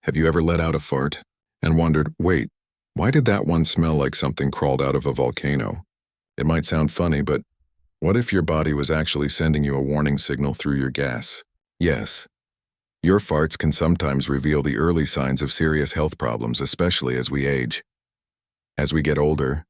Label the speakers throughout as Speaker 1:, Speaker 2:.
Speaker 1: Have you ever let out a fart and wondered, wait, why did that one smell like something crawled out of a volcano? It might sound funny, but what if your body was actually sending you a warning signal through your gas? Yes. Your farts can sometimes reveal the early signs of serious health problems, especially as we age. As we get older,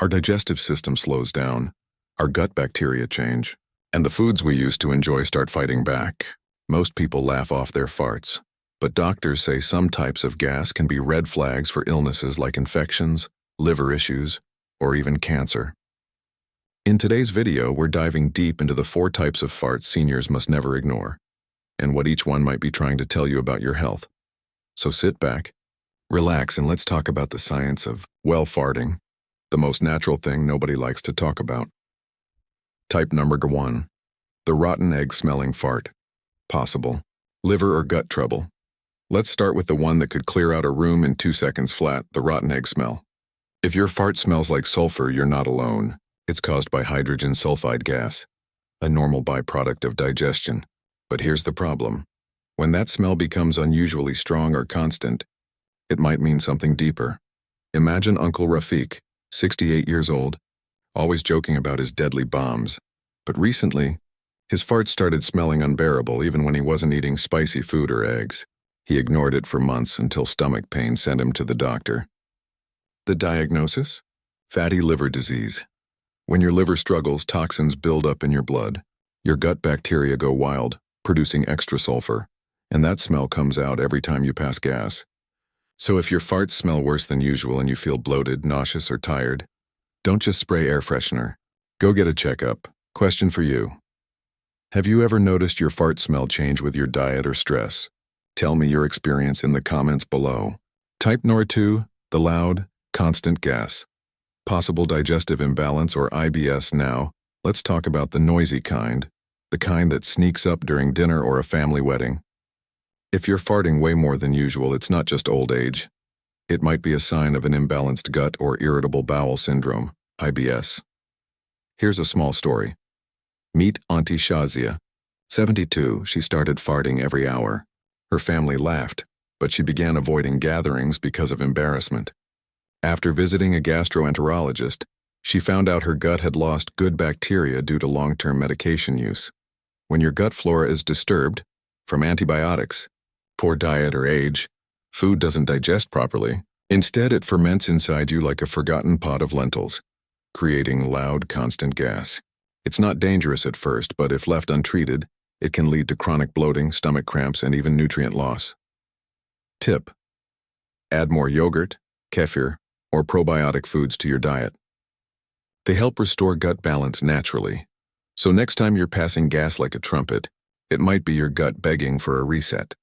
Speaker 1: our digestive system slows down, our gut bacteria change, and the foods we used to enjoy start fighting back. Most people laugh off their farts, but doctors say some types of gas can be red flags for illnesses like infections, liver issues, or even cancer. In today's video, we're diving deep into the 4 types of farts seniors must never ignore, and what each one might be trying to tell you about your health. So sit back, relax, and let's talk about the science of, well, farting, the most natural thing nobody likes to talk about. Type number 1. The rotten egg smelling fart. Possible. Liver or gut trouble. Let's start with the one that could clear out a room in 2 seconds flat, the rotten egg smell. If your fart smells like sulfur, you're not alone. It's caused by hydrogen sulfide gas, a normal byproduct of digestion. But here's the problem. When that smell becomes unusually strong or constant, it might mean something deeper. Imagine Uncle Rafiq, 68 years old, always joking about his deadly bombs. But recently, his farts started smelling unbearable even when he wasn't eating spicy food or eggs. He ignored it for months until stomach pain sent him to the doctor. The diagnosis? Fatty liver disease. When your liver struggles, toxins build up in your blood. Your gut bacteria go wild, producing extra sulfur, and that smell comes out every time you pass gas. So if your farts smell worse than usual and you feel bloated, nauseous, or tired, don't just spray air freshener. Go get a checkup. Question for you. Have you ever noticed your fart smell change with your diet or stress? Tell me your experience in the comments below. Type number 2, the loud, constant gas. Possible digestive imbalance or IBS. Now, let's talk about the noisy kind, the kind that sneaks up during dinner or a family wedding. If you're farting way more than usual, it's not just old age. It might be a sign of an imbalanced gut or irritable bowel syndrome, IBS. Here's a small story. Meet Auntie Shazia. 72, she started farting every hour. Her family laughed, but she began avoiding gatherings because of embarrassment. After visiting a gastroenterologist, she found out her gut had lost good bacteria due to long-term medication use. When your gut flora is disturbed, from antibiotics, poor diet, or age, food doesn't digest properly. Instead, it ferments inside you like a forgotten pot of lentils, creating loud, constant gas. It's not dangerous at first, but if left untreated, it can lead to chronic bloating, stomach cramps, and even nutrient loss. Tip: add more yogurt, kefir, or probiotic foods to your diet. They help restore gut balance naturally. So next time you're passing gas like a trumpet, it might be your gut begging for a reset.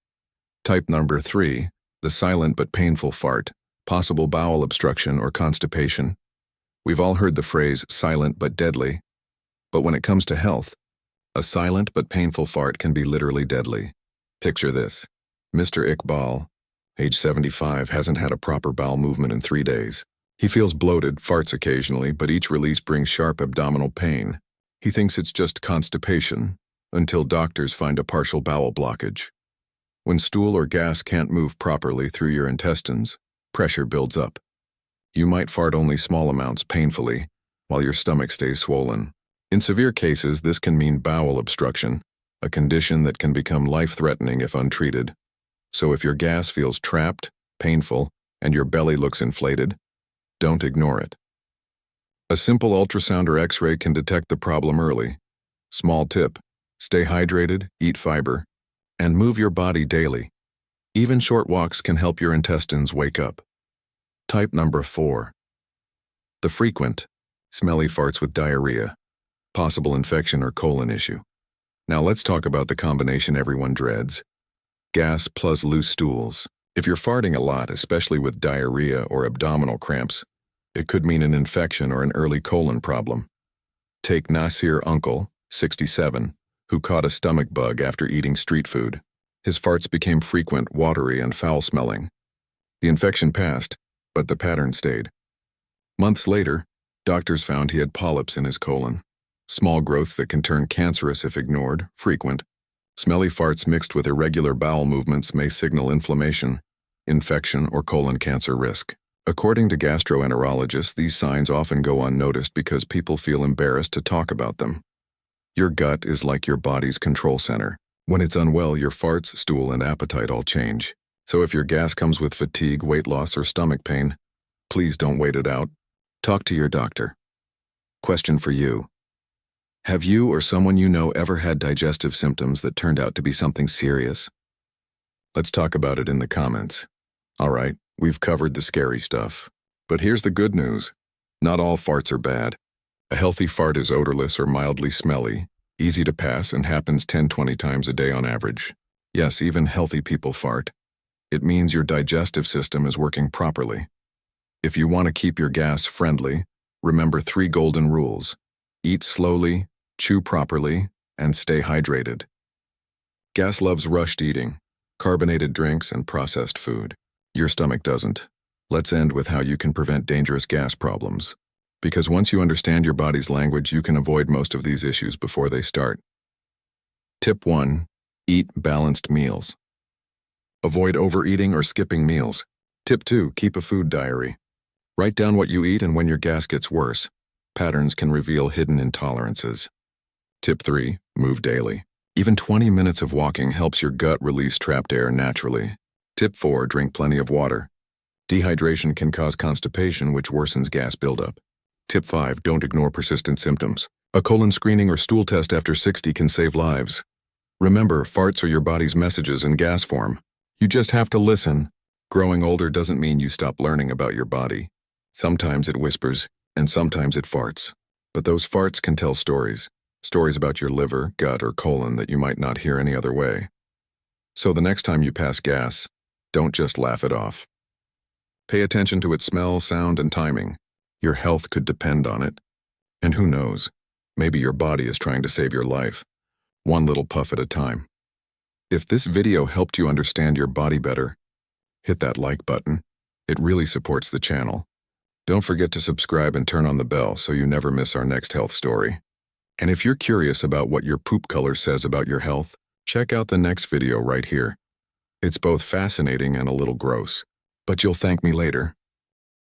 Speaker 1: Type number 3, the silent but painful fart, possible bowel obstruction or constipation. We've all heard the phrase silent but deadly. But when it comes to health, a silent but painful fart can be literally deadly. Picture this. Mr. Iqbal, age 75, hasn't had a proper bowel movement in 3 days. He feels bloated, farts occasionally, but each release brings sharp abdominal pain. He thinks it's just constipation, until doctors find a partial bowel blockage. When stool or gas can't move properly through your intestines, pressure builds up. You might fart only small amounts painfully, while your stomach stays swollen. In severe cases, this can mean bowel obstruction, a condition that can become life-threatening if untreated. So if your gas feels trapped, painful, and your belly looks inflated, don't ignore it. A simple ultrasound or X-ray can detect the problem early. Small tip: stay hydrated, eat fiber, and move your body daily. Even short walks can help your intestines wake up. Type number 4. The frequent, smelly farts with diarrhea. Possible infection or colon issue. Now let's talk about the combination everyone dreads. Gas plus loose stools. If you're farting a lot, especially with diarrhea or abdominal cramps, it could mean an infection or an early colon problem. Take Nasir Uncle, 67, who caught a stomach bug after eating street food. His farts became frequent, watery, and foul-smelling. The infection passed, but the pattern stayed. Months later, doctors found he had polyps in his colon. Small growths that can turn cancerous if ignored, frequent. Smelly farts mixed with irregular bowel movements may signal inflammation. infection, or colon cancer risk. According to gastroenterologists, these signs often go unnoticed because people feel embarrassed to talk about them. Your gut is like your body's control center. When it's unwell, your farts, stool, and appetite all change. So if your gas comes with fatigue, weight loss, or stomach pain, please don't wait it out. Talk to your doctor. Question for you. Have you or someone you know ever had digestive symptoms that turned out to be something serious? Let's talk about it in the comments. All right, we've covered the scary stuff. But here's the good news. Not all farts are bad. A healthy fart is odorless or mildly smelly, easy to pass, and happens 10-20 times a day on average. Yes, even healthy people fart. It means your digestive system is working properly. If you want to keep your gas friendly, remember 3 golden rules. Eat slowly, chew properly, and stay hydrated. Gas loves rushed eating, carbonated drinks, and processed food. Your stomach doesn't. Let's end with how you can prevent dangerous gas problems. Because once you understand your body's language, you can avoid most of these issues before they start. Tip 1. Eat balanced meals. Avoid overeating or skipping meals. Tip 2. Keep a food diary. Write down what you eat and when your gas gets worse. Patterns can reveal hidden intolerances. Tip 3. Move daily. Even 20 minutes of walking helps your gut release trapped air naturally. Tip 4. Drink plenty of water. Dehydration can cause constipation, which worsens gas buildup. Tip 5. Don't ignore persistent symptoms. A colon screening or stool test after 60 can save lives. Remember, farts are your body's messages in gas form. You just have to listen. Growing older doesn't mean you stop learning about your body. Sometimes it whispers, and sometimes it farts. But those farts can tell stories. Stories about your liver, gut, or colon that you might not hear any other way. So the next time you pass gas, don't just laugh it off. Pay attention to its smell, sound, and timing. Your health could depend on it. And who knows, maybe your body is trying to save your life, one little puff at a time. If this video helped you understand your body better, hit that like button. It really supports the channel. Don't forget to subscribe and turn on the bell so you never miss our next health story. And if you're curious about what your poop color says about your health, check out the next video right here. It's both fascinating and a little gross, but you'll thank me later.